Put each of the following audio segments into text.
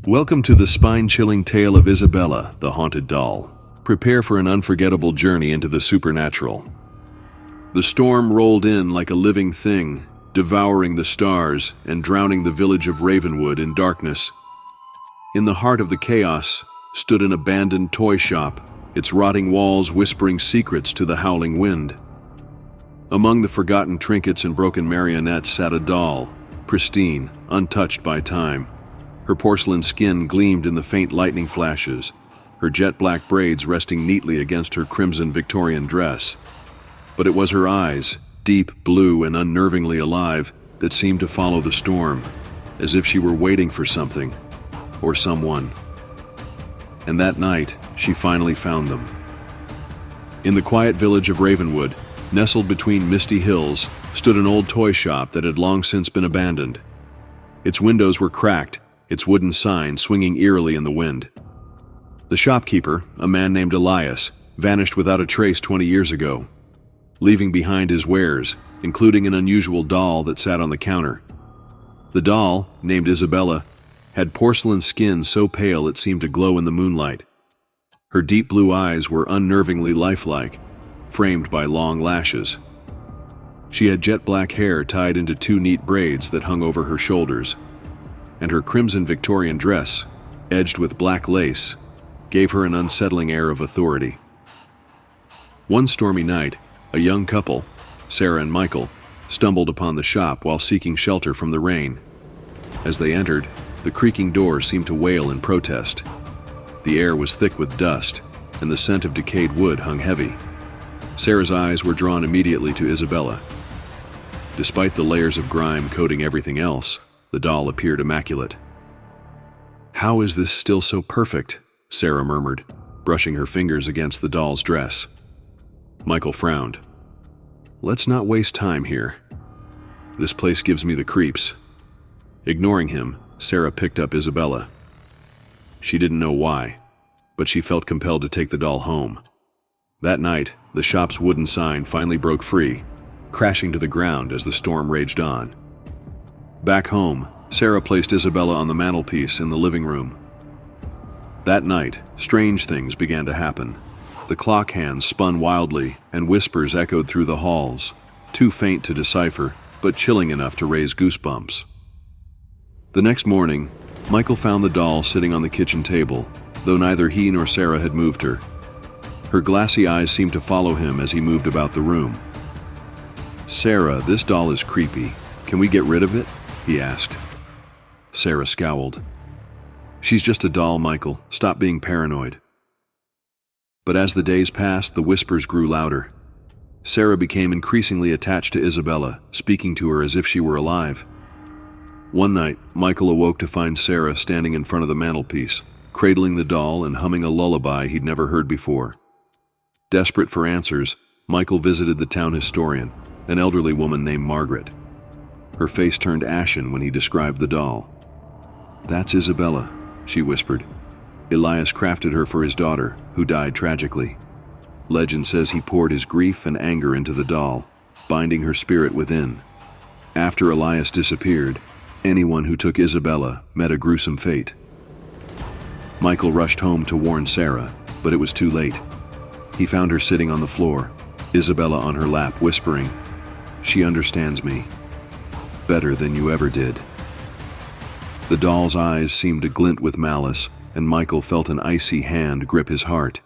Welcome to the spine-chilling tale of Isabella, the haunted doll. Prepare for an unforgettable journey into the supernatural. The storm rolled in like a living thing, devouring the stars and drowning the village of Ravenwood in darkness. In the heart of the chaos stood an abandoned toy shop, its rotting walls whispering secrets to the howling wind. Among the forgotten trinkets and broken marionettes sat a doll, pristine, untouched by time. Her porcelain skin gleamed in the faint lightning flashes, her jet-black braids resting neatly against her crimson Victorian dress. But it was her eyes, deep blue and unnervingly alive, that seemed to follow the storm, as if she were waiting for something, or someone. And that night, she finally found them. In the quiet village of Ravenwood, nestled between misty hills, stood an old toy shop that had long since been abandoned. Its windows were cracked, its wooden sign swinging eerily in the wind. The shopkeeper, a man named Elias, vanished without a trace 20 years ago, leaving behind his wares, including an unusual doll that sat on the counter. The doll, named Isabella, had porcelain skin so pale it seemed to glow in the moonlight. Her deep blue eyes were unnervingly lifelike, framed by long lashes. She had jet-black hair tied into two neat braids that hung over her shoulders, and her crimson Victorian dress, edged with black lace, gave her an unsettling air of authority. One stormy night, a young couple, Sarah and Michael, stumbled upon the shop while seeking shelter from the rain. As they entered, the creaking door seemed to wail in protest. The air was thick with dust, and the scent of decayed wood hung heavy. Sarah's eyes were drawn immediately to Isabella. Despite the layers of grime coating everything else, the doll appeared immaculate. "How is this still so perfect?" Sarah murmured, brushing her fingers against the doll's dress. Michael frowned. "Let's not waste time here. This place gives me the creeps." Ignoring him, Sarah picked up Isabella. She didn't know why, but she felt compelled to take the doll home. That night, the shop's wooden sign finally broke free, crashing to the ground as the storm raged on. Back home, Sarah placed Isabella on the mantelpiece in the living room. That night, strange things began to happen. The clock hands spun wildly, and whispers echoed through the halls, too faint to decipher, but chilling enough to raise goosebumps. The next morning, Michael found the doll sitting on the kitchen table, though neither he nor Sarah had moved her. Her glassy eyes seemed to follow him as he moved about the room. "Sarah, this doll is creepy. Can we get rid of it?" he asked. Sarah scowled. "She's just a doll, Michael. Stop being paranoid." But as the days passed, the whispers grew louder. Sarah became increasingly attached to Isabella, speaking to her as if she were alive. One night, Michael awoke to find Sarah standing in front of the mantelpiece, cradling the doll and humming a lullaby he'd never heard before. Desperate for answers, Michael visited the town historian, an elderly woman named Margaret. Her face turned ashen when he described the doll. "That's Isabella," she whispered. "Elias crafted her for his daughter, who died tragically. Legend says he poured his grief and anger into the doll, binding her spirit within. After Elias disappeared, anyone who took Isabella met a gruesome fate." Michael rushed home to warn Sarah, but it was too late. He found her sitting on the floor, Isabella on her lap, whispering, "She understands me better than you ever did." The doll's eyes seemed to glint with malice, and Michael felt an icy hand grip his heart.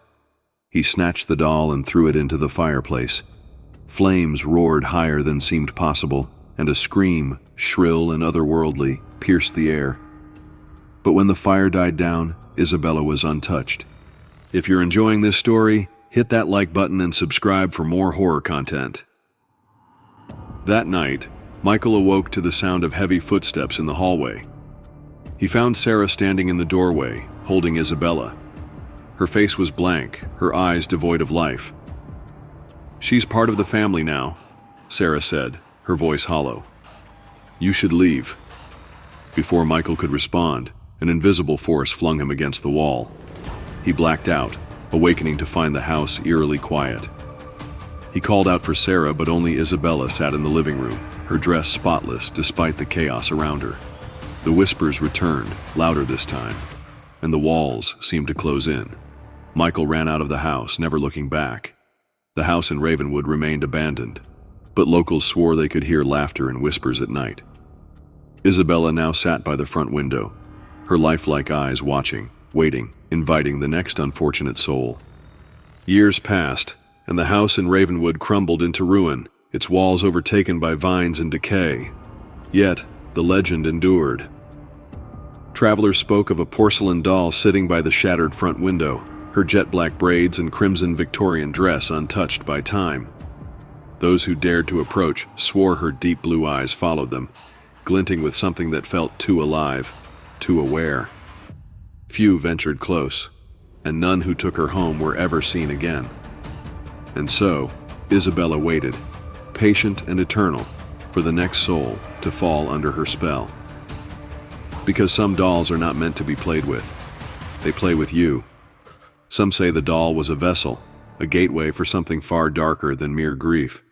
He snatched the doll and threw it into the fireplace. Flames roared higher than seemed possible, and a scream, shrill and otherworldly, pierced the air. But when the fire died down, Isabella was untouched. If you're enjoying this story, hit that like button and subscribe for more horror content. That night, Michael awoke to the sound of heavy footsteps in the hallway. He found Sarah standing in the doorway, holding Isabella. Her face was blank, her eyes devoid of life. "She's part of the family now," Sarah said, her voice hollow. "You should leave." Before Michael could respond, an invisible force flung him against the wall. He blacked out, awakening to find the house eerily quiet. He called out for Sarah, but only Isabella sat in the living room, her dress spotless despite the chaos around her. The whispers returned, louder this time, and the walls seemed to close in. Michael ran out of the house, never looking back. The house in Ravenwood remained abandoned, but locals swore they could hear laughter and whispers at night. Isabella now sat by the front window, her lifelike eyes watching, waiting, inviting the next unfortunate soul. Years passed, and the house in Ravenwood crumbled into ruin, its walls overtaken by vines and decay. Yet, the legend endured. Travelers spoke of a porcelain doll sitting by the shattered front window, her jet-black braids and crimson Victorian dress untouched by time. Those who dared to approach swore her deep blue eyes followed them, glinting with something that felt too alive, too aware. Few ventured close, and none who took her home were ever seen again. And so, Isabella waited, patient and eternal, for the next soul to fall under her spell. Because some dolls are not meant to be played with. They play with you. Some say the doll was a vessel, a gateway for something far darker than mere grief.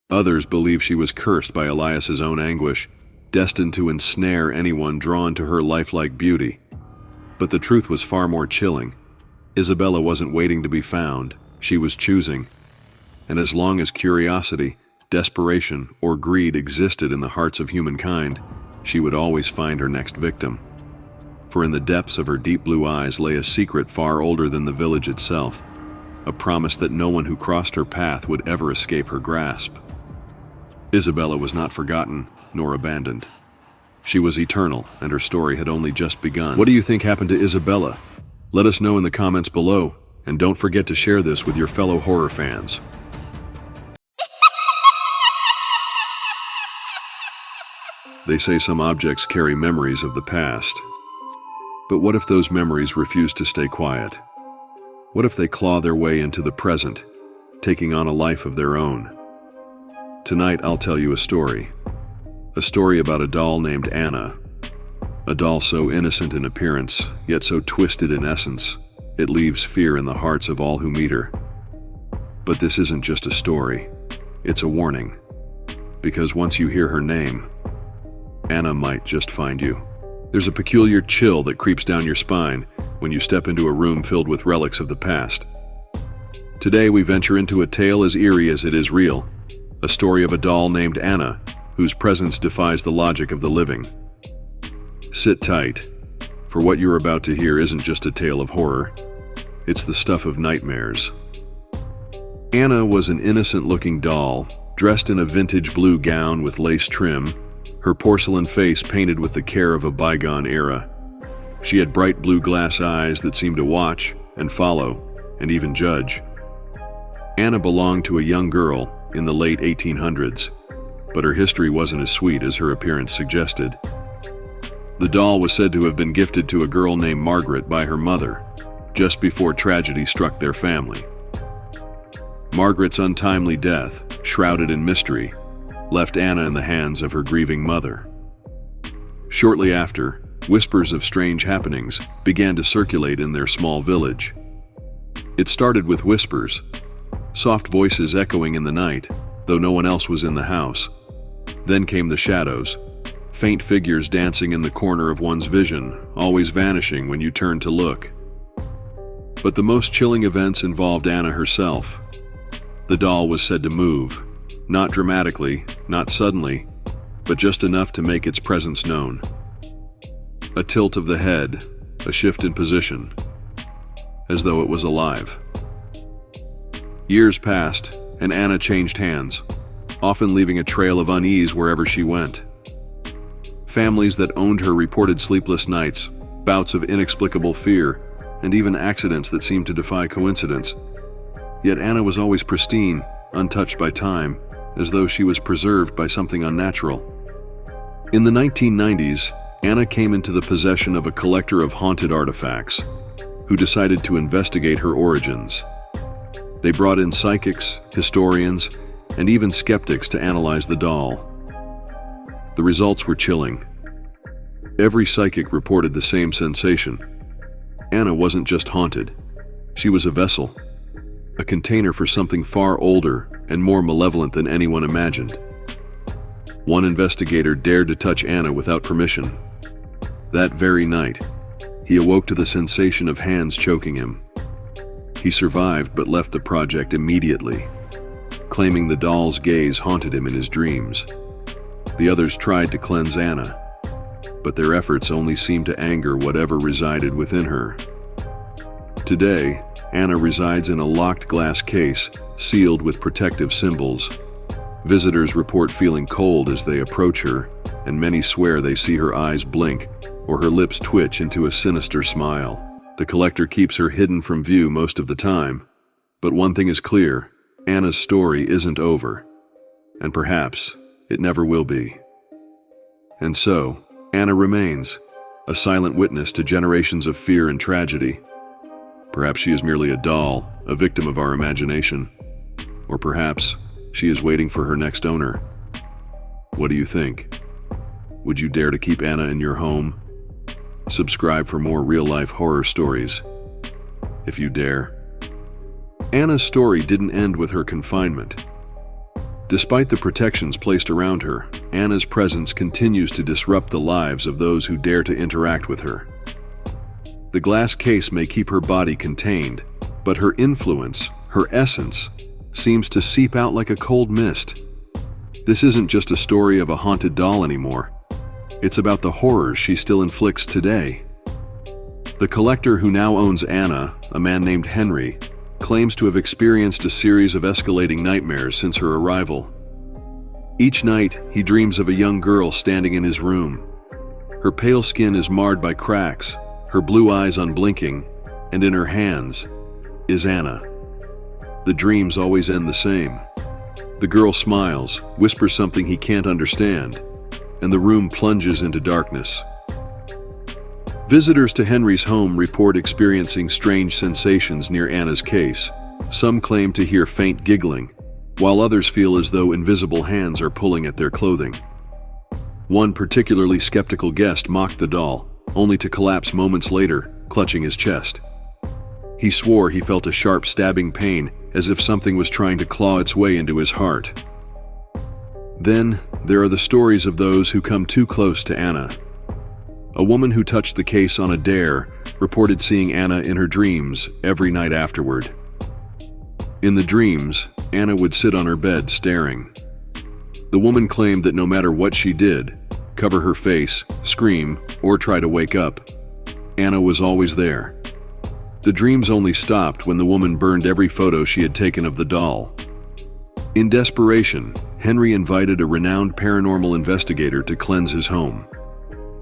Others believe she was cursed by Elias's own anguish, destined to ensnare anyone drawn to her lifelike beauty. But the truth was far more chilling. Isabella wasn't waiting to be found, she was choosing. And as long as curiosity, desperation, or greed existed in the hearts of humankind, she would always find her next victim. For in the depths of her deep blue eyes lay a secret far older than the village itself, a promise that no one who crossed her path would ever escape her grasp. Isabella was not forgotten, nor abandoned. She was eternal, and her story had only just begun. What do you think happened to Isabella? Let us know in the comments below, and don't forget to share this with your fellow horror fans. They say some objects carry memories of the past. But what if those memories refuse to stay quiet? What if they claw their way into the present, taking on a life of their own? Tonight I'll tell you a story about a doll named Anna. A doll so innocent in appearance, yet so twisted in essence, it leaves fear in the hearts of all who meet her. But this isn't just a story, it's a warning. Because once you hear her name, Anna might just find you. There's a peculiar chill that creeps down your spine when you step into a room filled with relics of the past. Today we venture into a tale as eerie as it is real, a story of a doll named Anna, whose presence defies the logic of the living. Sit tight, for what you're about to hear isn't just a tale of horror, it's the stuff of nightmares. Anna was an innocent-looking doll, dressed in a vintage blue gown with lace trim, her porcelain face painted with the care of a bygone era. She had bright blue glass eyes that seemed to watch and follow and even judge. Anna belonged to a young girl in the late 1800s, but her history wasn't as sweet as her appearance suggested. The doll was said to have been gifted to a girl named Margaret by her mother, just before tragedy struck their family. Margaret's untimely death, shrouded in mystery, left Anna in the hands of her grieving mother. Shortly after, whispers of strange happenings began to circulate in their small village. It started with whispers, soft voices echoing in the night, though no one else was in the house. Then came the shadows, faint figures dancing in the corner of one's vision, always vanishing when you turned to look. But the most chilling events involved Anna herself. The doll was said to move, not dramatically, not suddenly, but just enough to make its presence known. A tilt of the head, a shift in position, as though it was alive. Years passed, and Anna changed hands, often leaving a trail of unease wherever she went. Families that owned her reported sleepless nights, bouts of inexplicable fear, and even accidents that seemed to defy coincidence. Yet Anna was always pristine, untouched by time, as though she was preserved by something unnatural. In the 1990s, Anna came into the possession of a collector of haunted artifacts, who decided to investigate her origins. They brought in psychics, historians, and even skeptics to analyze the doll. The results were chilling. Every psychic reported the same sensation. Anna wasn't just haunted. She was a vessel, a container for something far older and more malevolent than anyone imagined. One investigator dared to touch Anna without permission, That very night, he awoke to the sensation of hands choking him. He survived but left the project immediately, claiming the doll's gaze haunted him in his dreams. The others tried to cleanse Anna, but their efforts only seemed to anger whatever resided within her. Today, Anna resides in a locked glass case, sealed with protective symbols. Visitors report feeling cold as they approach her, and many swear they see her eyes blink or her lips twitch into a sinister smile. The collector keeps her hidden from view most of the time, but one thing is clear: Anna's story isn't over, and perhaps it never will be. And so, Anna remains, a silent witness to generations of fear and tragedy. Perhaps she is merely a doll, a victim of our imagination. Or perhaps she is waiting for her next owner. What do you think? Would you dare to keep Anna in your home? Subscribe for more real-life horror stories, if you dare. Anna's story didn't end with her confinement. Despite the protections placed around her, Anna's presence continues to disrupt the lives of those who dare to interact with her. The glass case may keep her body contained, but her influence, her essence, seems to seep out like a cold mist. This isn't just a story of a haunted doll anymore. It's about the horrors she still inflicts today. The collector who now owns Anna, a man named Henry, claims to have experienced a series of escalating nightmares since her arrival. Each night, he dreams of a young girl standing in his room. Her pale skin is marred by cracks, her blue eyes unblinking, and in her hands is Anna. The dreams always end the same. The girl smiles, whispers something he can't understand, and the room plunges into darkness. Visitors to Henry's home report experiencing strange sensations near Anna's case. Some claim to hear faint giggling, while others feel as though invisible hands are pulling at their clothing. One particularly skeptical guest mocked the doll, only to collapse moments later, clutching his chest. He swore he felt a sharp stabbing pain, as if something was trying to claw its way into his heart. Then, there are the stories of those who come too close to Anna. A woman who touched the case on a dare reported seeing Anna in her dreams every night afterward. In the dreams, Anna would sit on her bed staring. The woman claimed that no matter what she did, cover her face, scream, or try to wake up, Anna was always there. The dreams only stopped when the woman burned every photo she had taken of the doll. In desperation, Henry invited a renowned paranormal investigator to cleanse his home.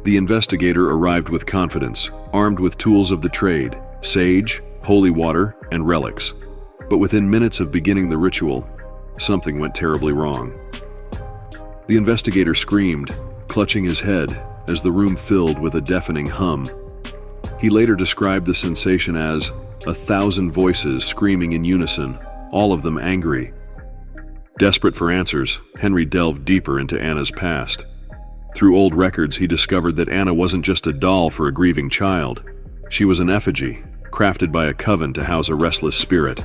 The investigator arrived with confidence, armed with tools of the trade, sage, holy water, and relics. But within minutes of beginning the ritual, something went terribly wrong. The investigator screamed, clutching his head, as the room filled with a deafening hum. He later described the sensation as 1,000 voices screaming in unison, all of them angry. Desperate for answers, Henry delved deeper into Anna's past. Through old records, he discovered that Anna wasn't just a doll for a grieving child. She was an effigy, crafted by a coven to house a restless spirit.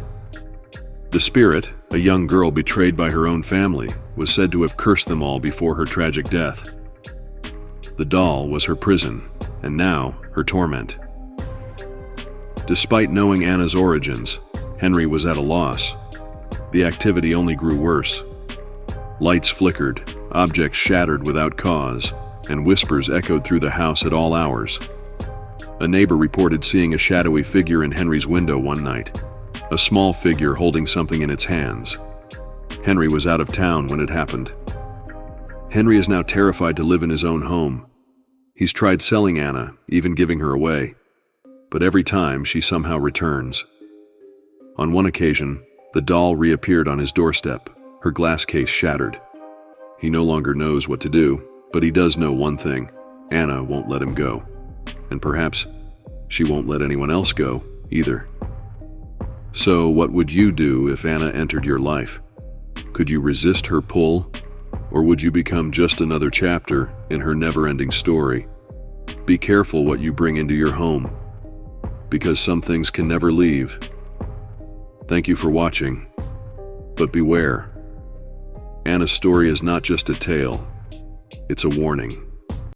The spirit, a young girl betrayed by her own family, was said to have cursed them all before her tragic death. The doll was her prison, and now her torment. Despite knowing Anna's origins, Henry was at a loss. The activity only grew worse. Lights flickered, objects shattered without cause, and whispers echoed through the house at all hours. A neighbor reported seeing a shadowy figure in Henry's window one night, a small figure holding something in its hands. Henry was out of town when it happened. Henry is now terrified to live in his own home. He's tried selling Anna, even giving her away, but every time she somehow returns. On one occasion, the doll reappeared on his doorstep, her glass case shattered. He no longer knows what to do, but he does know one thing: Anna won't let him go. And perhaps she won't let anyone else go, either. So, what would you do if Anna entered your life? Could you resist her pull? Or would you become just another chapter in her never-ending story? Be careful what you bring into your home, because some things can never leave. Thank you for watching, but beware. Anna's story is not just a tale, it's a warning.